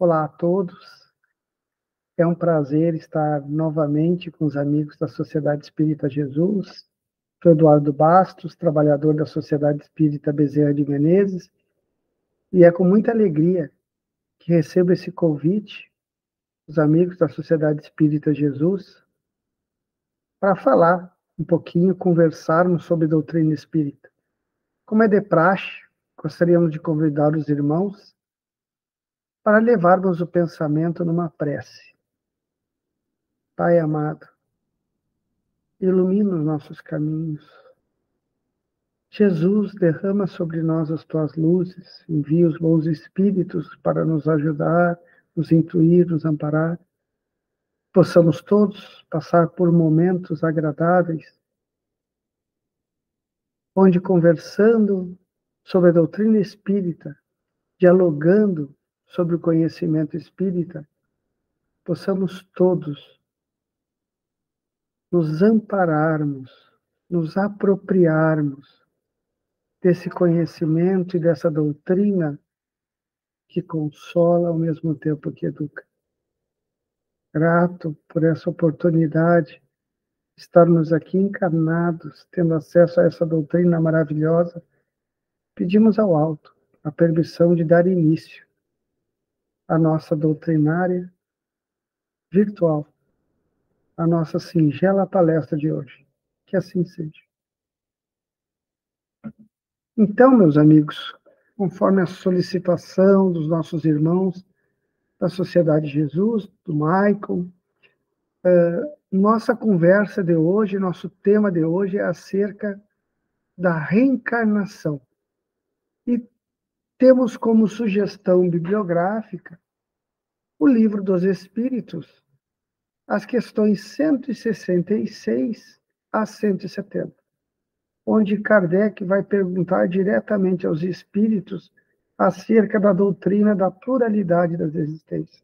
Olá a todos. É um prazer estar novamente com os amigos da Sociedade Espírita Jesus. Sou Eduardo Bastos, trabalhador da Sociedade Espírita Bezerra de Menezes, e é com muita alegria que recebo esse convite dos amigos da Sociedade Espírita Jesus para falar um pouquinho, conversarmos sobre doutrina espírita. Como é de praxe, gostaríamos de convidar os irmãos para levarmos o pensamento numa prece. Pai amado, ilumina os nossos caminhos. Jesus, derrama sobre nós as tuas luzes, envia os bons espíritos para nos ajudar, nos intuir, nos amparar. Possamos todos passar por momentos agradáveis, onde conversando sobre a doutrina espírita, dialogando sobre o conhecimento espírita, possamos todos nos ampararmos, nos apropriarmos desse conhecimento e dessa doutrina que consola ao mesmo tempo que educa. Grato por essa oportunidade de estarmos aqui encarnados, tendo acesso a essa doutrina maravilhosa, pedimos ao alto a permissão de dar início à nossa doutrinária virtual, à nossa singela palestra de hoje. Que assim seja. Então, meus amigos, conforme a solicitação dos nossos irmãos da Sociedade Jesus, do Michael, nossa conversa de hoje, nosso tema de hoje é acerca da reencarnação. E temos como sugestão bibliográfica o Livro dos Espíritos, as questões 166 a 170, onde Kardec vai perguntar diretamente aos espíritos acerca da doutrina da pluralidade das existências.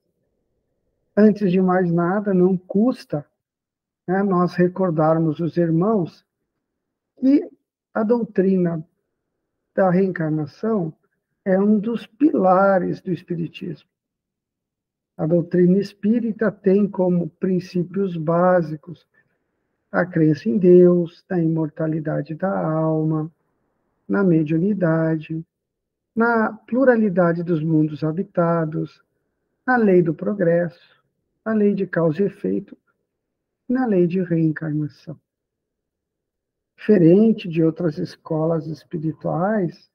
Antes de mais nada, não custa nós recordarmos os irmãos que a doutrina da reencarnação é um dos pilares do Espiritismo. A doutrina espírita tem como princípios básicos a crença em Deus, na imortalidade da alma, na mediunidade, na pluralidade dos mundos habitados, na lei do progresso, na lei de causa e efeito, na lei de reencarnação. Diferente de outras escolas espirituais,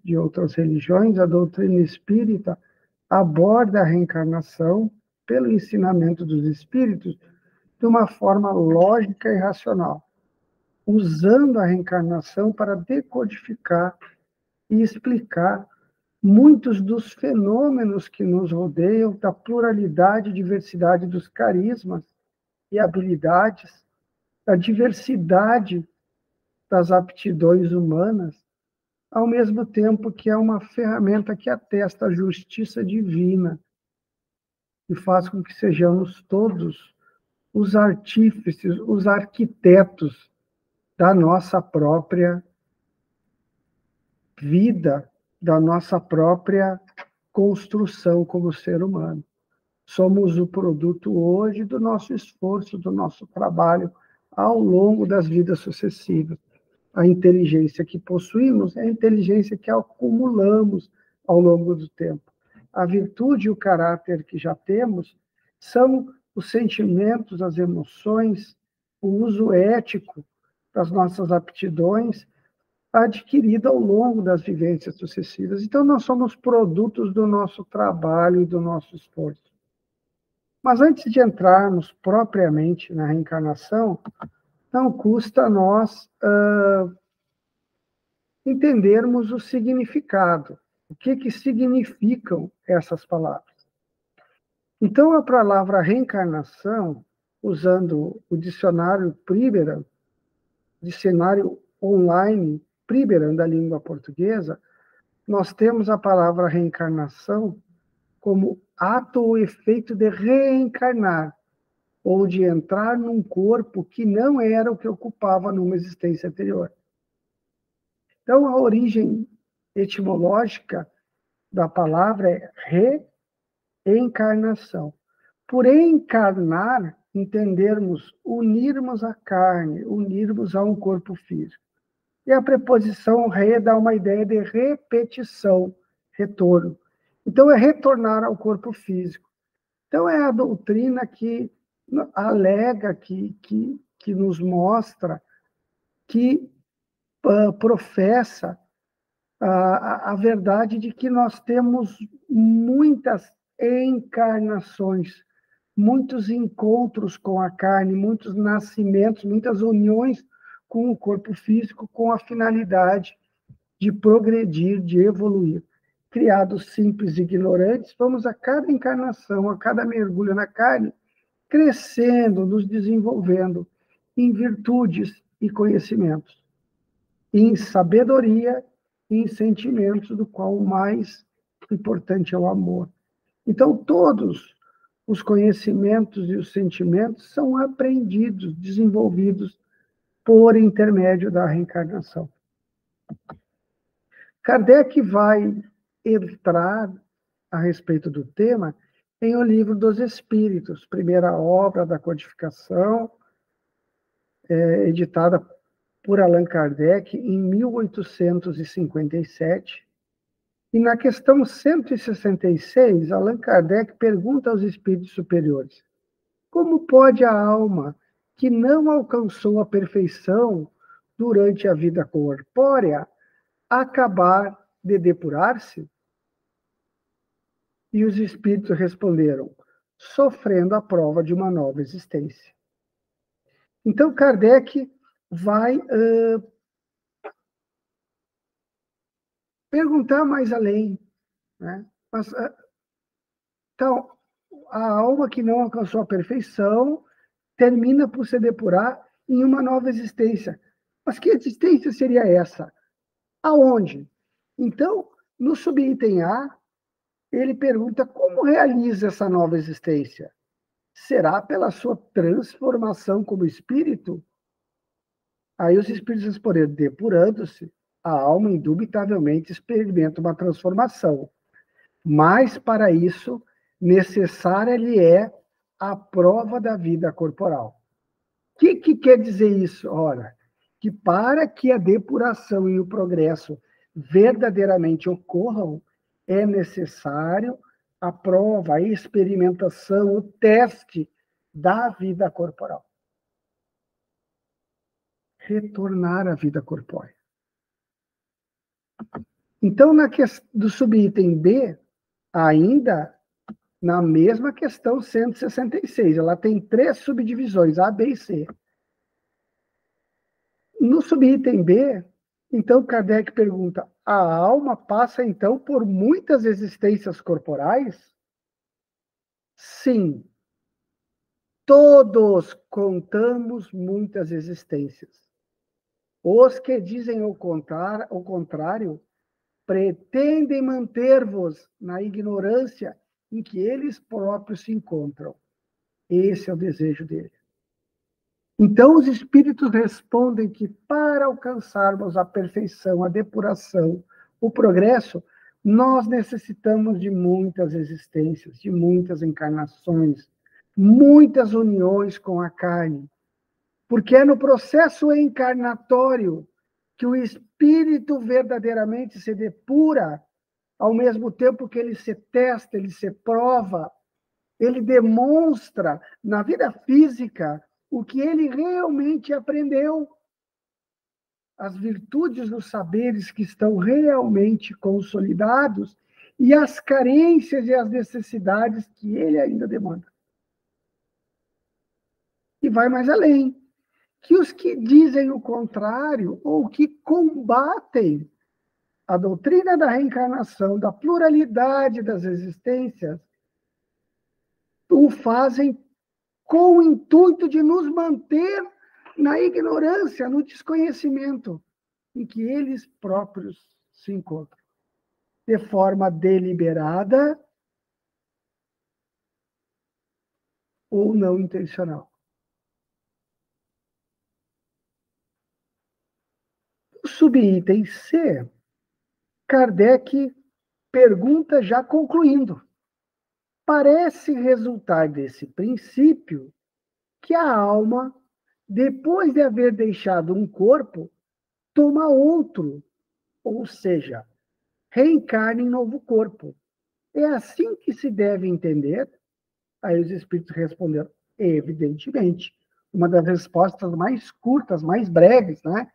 de outras religiões, a doutrina espírita aborda a reencarnação pelo ensinamento dos espíritos de uma forma lógica e racional, usando a reencarnação para decodificar e explicar muitos dos fenômenos que nos rodeiam, da pluralidade e diversidade dos carismas e habilidades, da diversidade das aptidões humanas, ao mesmo tempo que é uma ferramenta que atesta a justiça divina e faz com que sejamos todos os artífices, os arquitetos da nossa própria vida, da nossa própria construção como ser humano. Somos o produto hoje do nosso esforço, do nosso trabalho ao longo das vidas sucessivas. A inteligência que possuímos é a inteligência que acumulamos ao longo do tempo. A virtude e o caráter que já temos são os sentimentos, as emoções, o uso ético das nossas aptidões adquirido ao longo das vivências sucessivas. Então, nós somos produtos do nosso trabalho e do nosso esforço. Mas antes de entrarmos propriamente na reencarnação, não custa a nós entendermos o significado. O que significam essas palavras? Então, a palavra reencarnação, usando o dicionário Priberan, dicionário online Priberan da língua portuguesa, nós temos a palavra reencarnação como ato ou efeito de reencarnar, ou de entrar num corpo que não era o que ocupava numa existência anterior. Então, a origem etimológica da palavra é encarnação. Por encarnar, entendermos unirmos a carne, unirmos a um corpo físico. E a preposição re dá uma ideia de repetição, retorno. Então, é retornar ao corpo físico. Então, é a doutrina que alega, que nos mostra, que professa a verdade de que nós temos muitas encarnações, muitos encontros com a carne, muitos nascimentos, muitas uniões com o corpo físico, com a finalidade de progredir, de evoluir. Criados simples e ignorantes, vamos a cada encarnação, a cada mergulho na carne, crescendo, nos desenvolvendo em virtudes e conhecimentos, em sabedoria e em sentimentos, do qual o mais importante é o amor. Então, todos os conhecimentos e os sentimentos são aprendidos, desenvolvidos por intermédio da reencarnação. Kardec vai entrar a respeito do tema em O Livro dos Espíritos, primeira obra da codificação, editada por Allan Kardec em 1857. E na questão 166, Allan Kardec pergunta aos espíritos superiores: como pode a alma que não alcançou a perfeição durante a vida corpórea acabar de depurar-se? E os espíritos responderam: sofrendo a prova de uma nova existência. Então, Kardec vai perguntar mais além, né? Mas, então, a alma que não alcançou a perfeição termina por se depurar em uma nova existência. Mas que existência seria essa? Aonde? Então, no subitem A, ele pergunta como realiza essa nova existência. Será pela sua transformação como espírito? Aí os espíritos responderam: depurando-se, a alma indubitavelmente experimenta uma transformação. Mas, para isso, necessária lhe é a prova da vida corporal. O que quer dizer isso? Ora, que para que a depuração e o progresso verdadeiramente ocorram, é necessário a prova, a experimentação, o teste da vida corporal. Retornar à vida corpórea. Então, do subitem B, ainda na mesma questão 166, ela tem 3 subdivisões, A, B e C. No subitem B, então, Kardec pergunta: a alma passa, então, por muitas existências corporais? Sim. Todos contamos muitas existências. Os que dizem o contrário pretendem manter-vos na ignorância em que eles próprios se encontram. Esse é o desejo dele. Então, os espíritos respondem que, para alcançarmos a perfeição, a depuração, o progresso, nós necessitamos de muitas existências, de muitas encarnações, muitas uniões com a carne. Porque é no processo encarnatório que o espírito verdadeiramente se depura, ao mesmo tempo que ele se testa, ele se prova, ele demonstra na vida física o que ele realmente aprendeu, as virtudes dos saberes que estão realmente consolidados e as carências e as necessidades que ele ainda demanda. E vai mais além, que os que dizem o contrário ou que combatem a doutrina da reencarnação, da pluralidade das existências, o fazem com o intuito de nos manter na ignorância, no desconhecimento em que eles próprios se encontram, de forma deliberada ou não intencional. O subitem C, Kardec pergunta já concluindo. parece resultar desse princípio que a alma, depois de haver deixado um corpo, toma outro, ou seja, reencarna em novo corpo. É assim que se deve entender? Aí os espíritos responderam, evidentemente. Uma das respostas mais curtas, mais breves, né,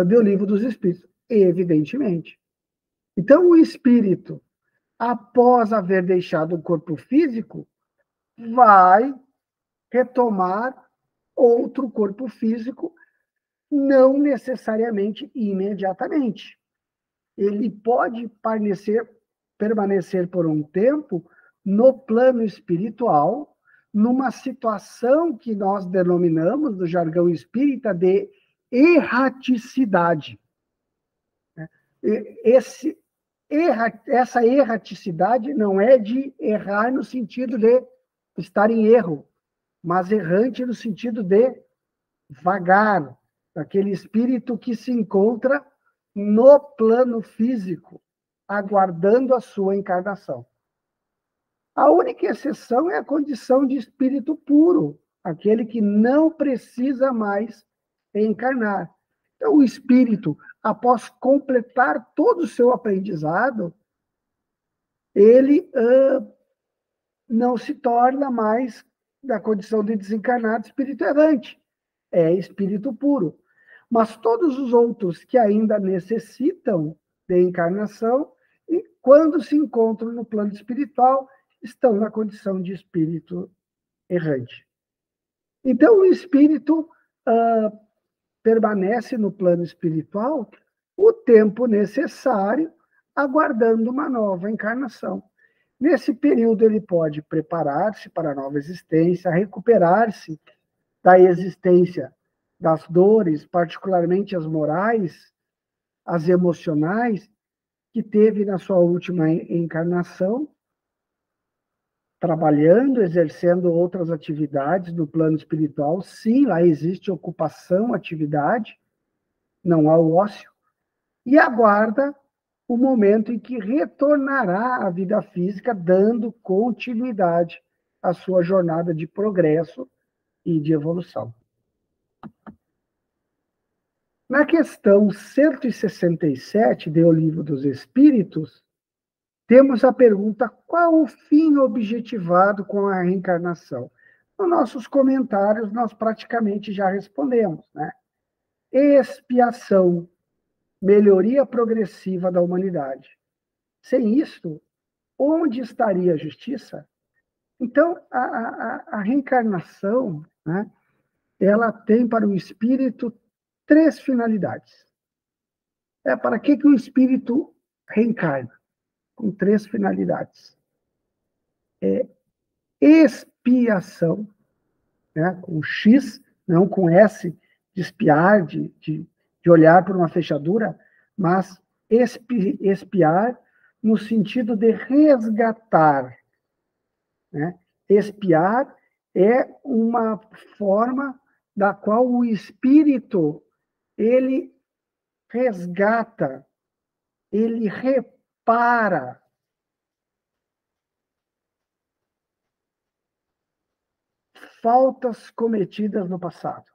do Livro dos Espíritos. Evidentemente. Então, o espírito, após haver deixado o corpo físico, vai retomar outro corpo físico, não necessariamente imediatamente. Ele pode permanecer por um tempo no plano espiritual, numa situação que nós denominamos, no jargão espírita, de erraticidade. Essa erraticidade não é de errar no sentido de estar em erro, mas errante no sentido de vagar, daquele espírito que se encontra no plano físico, aguardando a sua encarnação. A única exceção é a condição de espírito puro, aquele que não precisa mais encarnar. Então, o espírito, após completar todo o seu aprendizado, ele não se torna mais da condição de desencarnado espírito errante. É espírito puro. Mas todos os outros que ainda necessitam de encarnação, e quando se encontram no plano espiritual, estão na condição de espírito errante. Então, o espírito permanece no plano espiritual o tempo necessário, aguardando uma nova encarnação. Nesse período, ele pode preparar-se para a nova existência, recuperar-se da existência das dores, particularmente as morais, as emocionais, que teve na sua última encarnação, trabalhando, exercendo outras atividades no plano espiritual. Sim, lá existe ocupação, atividade, não há o ócio, e aguarda o momento em que retornará à vida física, dando continuidade à sua jornada de progresso e de evolução. Na questão 167 do Livro dos Espíritos, temos a pergunta: qual o fim objetivado com a reencarnação? Nos nossos comentários, nós praticamente já respondemos, né? Expiação, melhoria progressiva da humanidade. Sem isto, onde estaria a justiça? Então, a reencarnação, né, ela tem para o espírito 3 finalidades. Para que o espírito reencarna? Com 3 finalidades. Expiação, né, com X, não com S, de espiar, de olhar por uma fechadura, mas espiar no sentido de resgatar. Né? Expiar é uma forma da qual o espírito ele resgata, ele repara faltas cometidas no passado.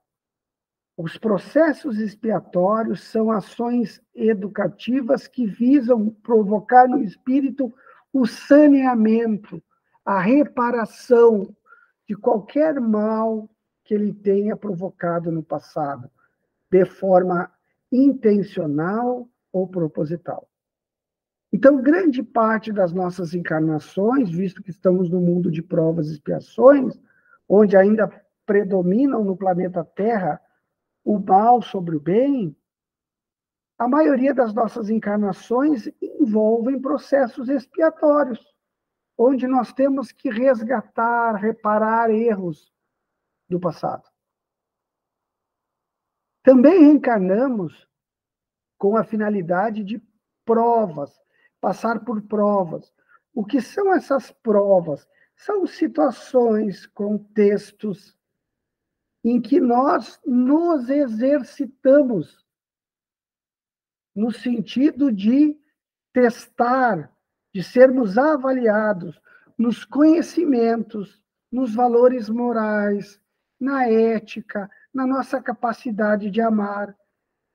Os processos expiatórios são ações educativas que visam provocar no espírito o saneamento, a reparação de qualquer mal que ele tenha provocado no passado, de forma intencional ou proposital. Então, grande parte das nossas encarnações, visto que estamos no mundo de provas e expiações, onde ainda predominam no planeta Terra o mal sobre o bem, a maioria das nossas encarnações envolvem processos expiatórios, onde nós temos que resgatar, reparar erros do passado. Também reencarnamos com a finalidade de provas, passar por provas. O que são essas provas? São situações, contextos em que nós nos exercitamos no sentido de testar, de sermos avaliados. nos conhecimentos, nos valores morais, na ética, na nossa capacidade de amar.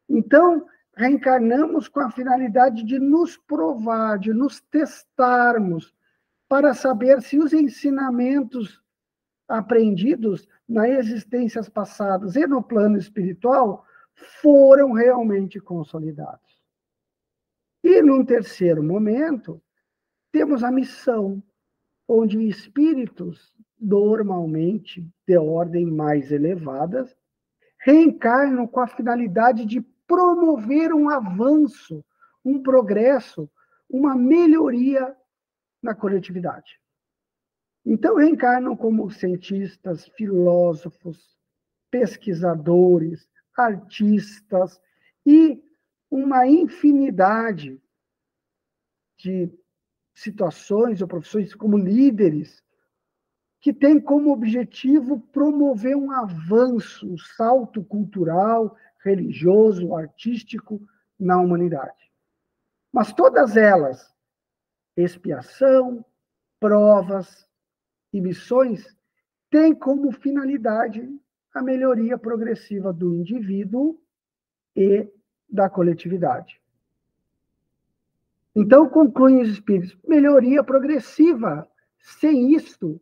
Então, reencarnamos com a finalidade de nos provar, de nos testarmos, para saber se os ensinamentos aprendidos nas existências passadas e no plano espiritual foram realmente consolidados. E, num terceiro momento, temos a missão, onde espíritos, normalmente de ordem mais elevada, reencarnam com a finalidade de promover um avanço, um progresso, uma melhoria na coletividade. Então, reencarnam como cientistas, filósofos, pesquisadores, artistas e uma infinidade de situações ou profissões como líderes que têm como objetivo promover um avanço, um salto cultural, religioso, artístico na humanidade. Mas todas elas, expiação, provas e missões, têm como finalidade a melhoria progressiva do indivíduo e da coletividade. Então, concluem os espíritos, melhoria progressiva. Sem isto,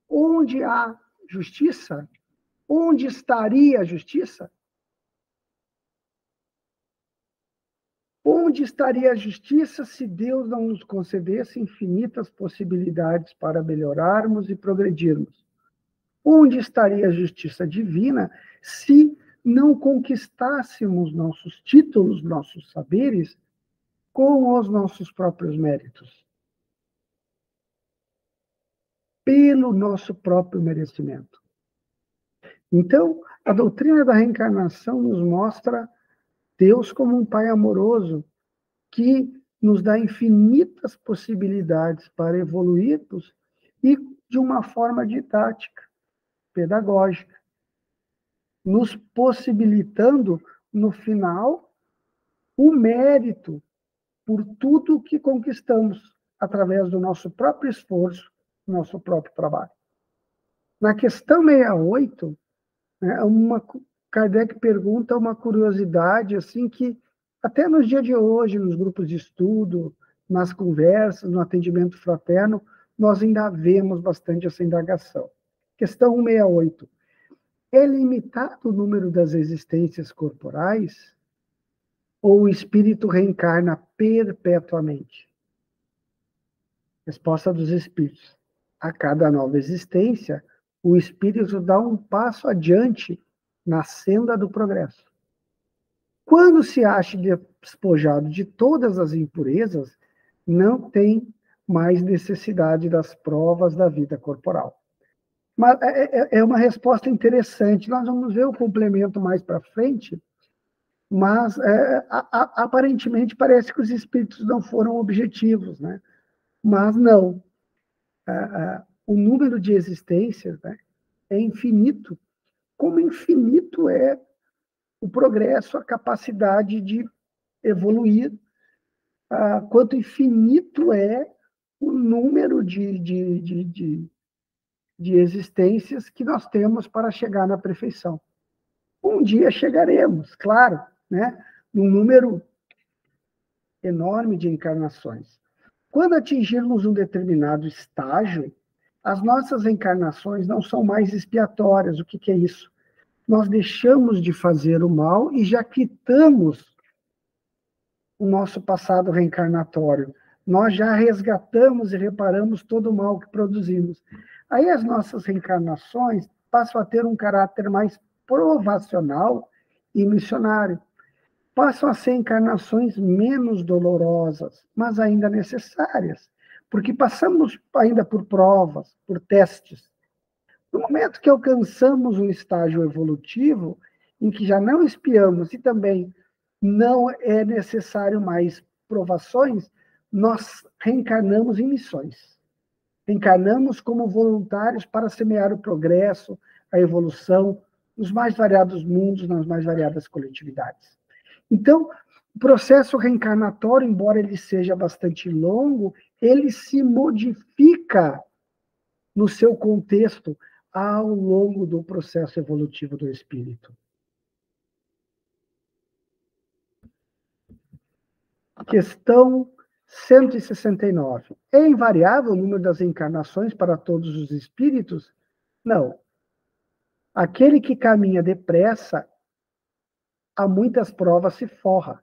onde há justiça? Onde estaria a justiça? Onde estaria a justiça se Deus não nos concedesse infinitas possibilidades para melhorarmos e progredirmos? Onde estaria a justiça divina se não conquistássemos nossos títulos, nossos saberes, com os nossos próprios méritos? Pelo nosso próprio merecimento. Então, a doutrina da reencarnação nos mostra Deus como um Pai amoroso que nos dá infinitas possibilidades para evoluirmos e de uma forma didática, pedagógica, nos possibilitando, no final, o mérito por tudo que conquistamos através do nosso próprio esforço, nosso próprio trabalho. Na questão 68, Kardec pergunta uma curiosidade assim que até nos dias de hoje, nos grupos de estudo, nas conversas, no atendimento fraterno, nós ainda vemos bastante essa indagação. Questão 168. É limitado o número das existências corporais ou o espírito reencarna perpetuamente? Resposta dos espíritos. A cada nova existência, o espírito dá um passo adiante na senda do progresso. Quando se acha despojado de todas as impurezas, não tem mais necessidade das provas da vida corporal. Mas é uma resposta interessante. Nós vamos ver o complemento mais para frente, mas aparentemente parece que os espíritos não foram objetivos, né? Mas não. O número de existências, né, é infinito. Como infinito é o progresso, a capacidade de evoluir, quanto infinito é o número de existências que nós temos para chegar na perfeição. Um dia chegaremos, claro, né, num número enorme de encarnações. Quando atingirmos um determinado estágio, as nossas encarnações não são mais expiatórias. O que é isso? Nós deixamos de fazer o mal e já quitamos o nosso passado reencarnatório. Nós já resgatamos e reparamos todo o mal que produzimos. Aí as nossas reencarnações passam a ter um caráter mais provacional e missionário. Passam a ser encarnações menos dolorosas, mas ainda necessárias, porque passamos ainda por provas, por testes. No momento que alcançamos um estágio evolutivo, em que já não espiamos e também não é necessário mais provações, nós reencarnamos em missões. Reencarnamos como voluntários para semear o progresso, a evolução, nos mais variados mundos, nas mais variadas coletividades. Então, O processo reencarnatório, embora ele seja bastante longo, ele se modifica no seu contexto ao longo do processo evolutivo do espírito. Questão 169. É invariável o número das encarnações para todos os espíritos? Não. Aquele que caminha depressa, a muitas provas se forra.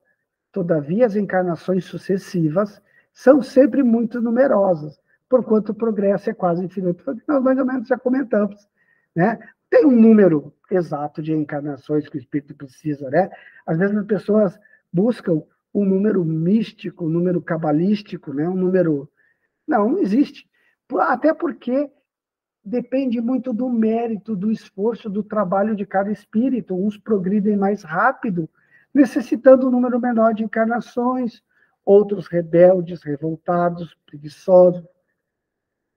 Todavia, as encarnações sucessivas são sempre muito numerosas, porquanto o progresso é quase infinito. Foi o que nós mais ou menos já comentamos, né? Tem um número exato de encarnações que o espírito precisa, né? Às vezes as pessoas buscam um número místico, um número cabalístico, né? Um número... Não existe. Até porque depende muito do mérito, do esforço, do trabalho de cada espírito. Uns progridem mais rápido, necessitando um número menor de encarnações, outros rebeldes, revoltados, preguiçosos,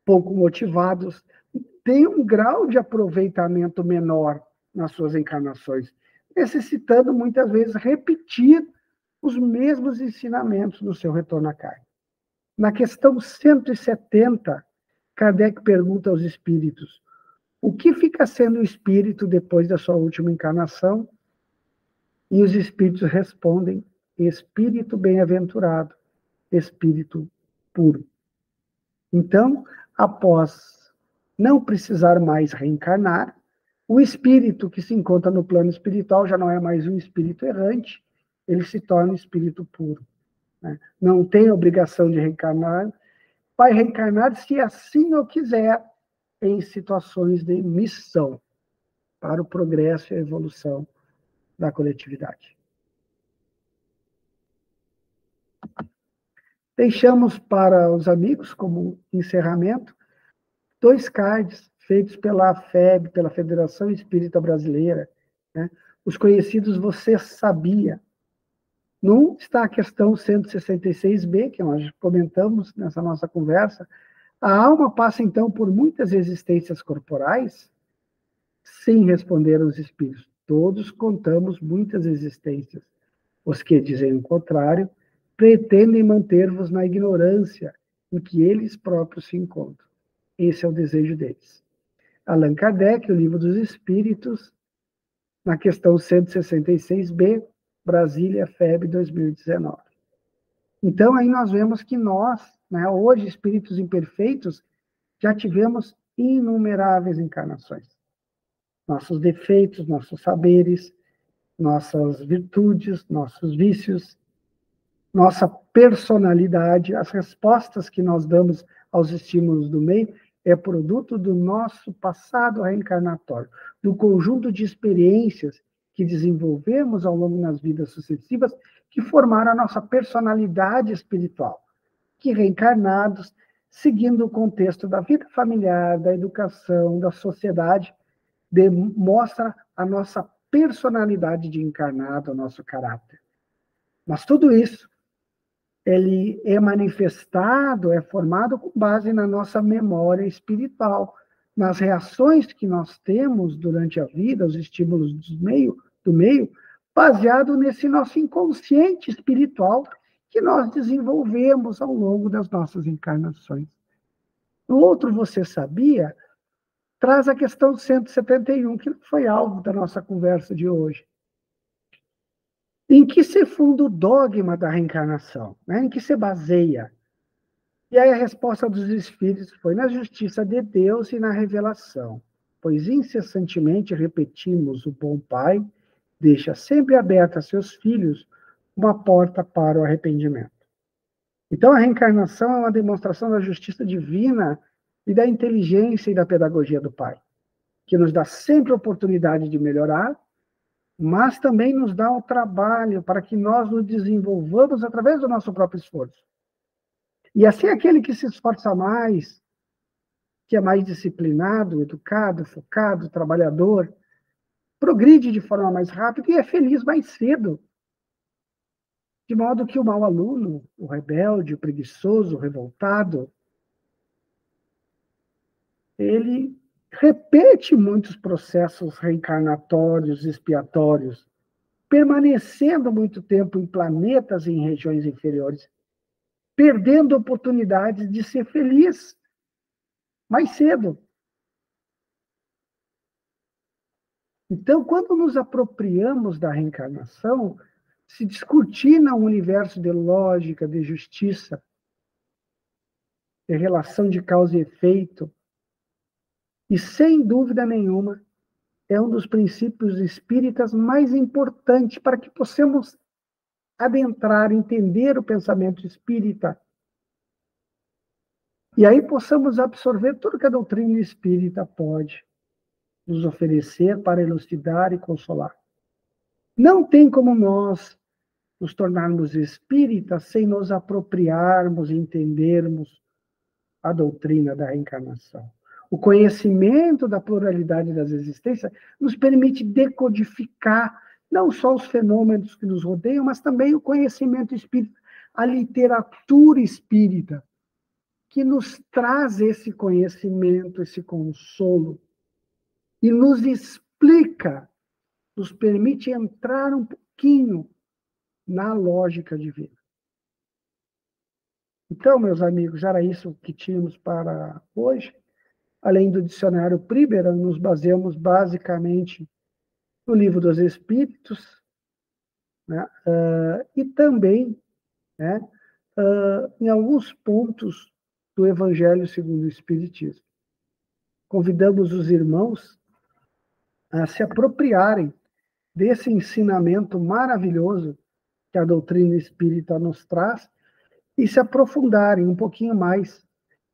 pouco motivados, têm um grau de aproveitamento menor nas suas encarnações, necessitando muitas vezes repetir os mesmos ensinamentos no seu retorno à carne. Na questão 170, Kardec pergunta aos espíritos: o que fica sendo o espírito depois da sua última encarnação? E os espíritos respondem: espírito bem-aventurado, espírito puro. Então, após não precisar mais reencarnar, o espírito que se encontra no plano espiritual já não é mais um espírito errante, ele se torna um espírito puro, né? Não tem obrigação de reencarnar, vai reencarnar se assim o quiser, em situações de missão para o progresso e a evolução da coletividade. Deixamos para os amigos, como encerramento, 2 cards feitos pela FEB, pela Federação Espírita Brasileira, né? Os conhecidos Você Sabia. Num está a questão 166b, que nós comentamos nessa nossa conversa. A alma passa, então, por muitas existências corporais? Sim, responderam os espíritos. Todos contamos muitas existências. Os que dizem o contrário pretendem manter-vos na ignorância em que eles próprios se encontram. Esse é o desejo deles. Allan Kardec, o Livro dos Espíritos, na questão 166b, Brasília, FEB 2019. Então, aí nós vemos que nós, né, hoje, espíritos imperfeitos, já tivemos inumeráveis encarnações. Nossos defeitos, nossos saberes, nossas virtudes, nossos vícios, nossa personalidade, as respostas que nós damos aos estímulos do meio, é produto do nosso passado reencarnatório, do conjunto de experiências que desenvolvemos ao longo das vidas sucessivas, que formaram a nossa personalidade espiritual, que reencarnados, seguindo o contexto da vida familiar, da educação, da sociedade, demonstra a nossa personalidade de encarnado, o nosso caráter. Mas tudo isso, ele é manifestado, é formado com base na nossa memória espiritual, nas reações que nós temos durante a vida, os estímulos do meio, baseado nesse nosso inconsciente espiritual que nós desenvolvemos ao longo das nossas encarnações. O outro, Você Sabia, traz a questão 171, que foi alvo da nossa conversa de hoje. Em que se funda o dogma da reencarnação? Né? Em que se baseia? E aí a resposta dos espíritos foi na justiça de Deus e na revelação, pois incessantemente repetimos: o bom Pai deixa sempre aberta a seus filhos uma porta para o arrependimento. Então a reencarnação é uma demonstração da justiça divina e da inteligência e da pedagogia do Pai, que nos dá sempre a oportunidade de melhorar, mas também nos dá o trabalho para que nós nos desenvolvamos através do nosso próprio esforço. E assim aquele que se esforça mais, que é mais disciplinado, educado, focado, trabalhador, progride de forma mais rápida e é feliz mais cedo. De modo que o mau aluno, o rebelde, o preguiçoso, o revoltado, ele repete muitos processos reencarnatórios, expiatórios, permanecendo muito tempo em planetas em regiões inferiores, perdendo oportunidades de ser feliz mais cedo. Então, quando nos apropriamos da reencarnação, se discutir no universo de lógica, de justiça, de relação de causa e efeito, e sem dúvida nenhuma, é um dos princípios espíritas mais importantes para que possamos adentrar, entender o pensamento espírita. E aí possamos absorver tudo que a doutrina espírita pode nos oferecer para elucidar e consolar. Não tem como nós nos tornarmos espíritas sem nos apropriarmos e entendermos a doutrina da reencarnação. O conhecimento da pluralidade das existências nos permite decodificar não só os fenômenos que nos rodeiam, mas também o conhecimento espírita, a literatura espírita, que nos traz esse conhecimento, esse consolo, e nos explica, nos permite entrar um pouquinho na lógica divina. Então, meus amigos, era isso que tínhamos para hoje. Além do dicionário Príbera, nos baseamos basicamente no Livro dos Espíritos, né? E também, né, em alguns pontos do Evangelho segundo o Espiritismo. Convidamos os irmãos a se apropriarem desse ensinamento maravilhoso que a doutrina espírita nos traz e se aprofundarem um pouquinho mais,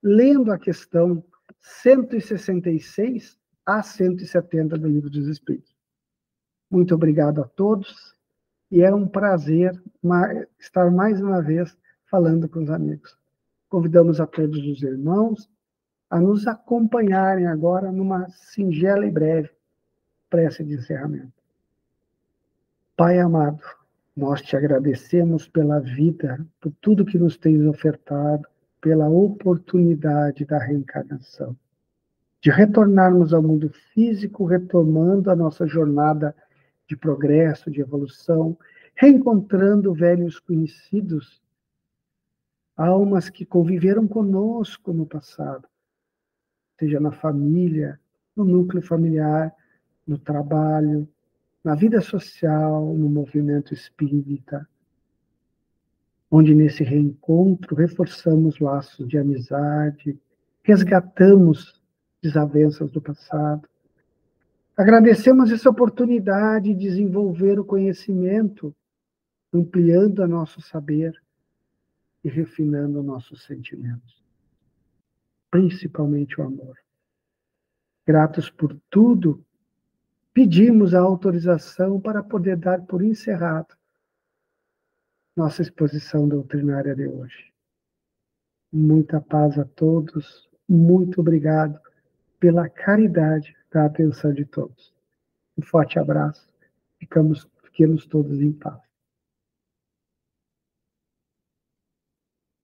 lendo a questão 166 a 170 do Livro dos Espíritos. Muito obrigado a todos e é um prazer estar mais uma vez falando com os amigos. Convidamos a todos os irmãos a nos acompanharem agora numa singela e breve prece de encerramento. Pai amado, nós te agradecemos pela vida, por tudo que nos tens ofertado, pela oportunidade da reencarnação, de retornarmos ao mundo físico, retomando a nossa jornada de progresso, de evolução, reencontrando velhos conhecidos, almas que conviveram conosco no passado, seja na família, no núcleo familiar, no trabalho, na vida social, no movimento espírita, onde nesse reencontro reforçamos laços de amizade, resgatamos desavenças do passado. Agradecemos essa oportunidade de desenvolver o conhecimento, ampliando o nosso saber e refinando nossos sentimentos, principalmente o amor. Gratos por tudo, pedimos a autorização para poder dar por encerrado nossa exposição doutrinária de hoje. Muita paz a todos, muito obrigado pela caridade da atenção de todos. Um forte abraço, fiquemos todos em paz.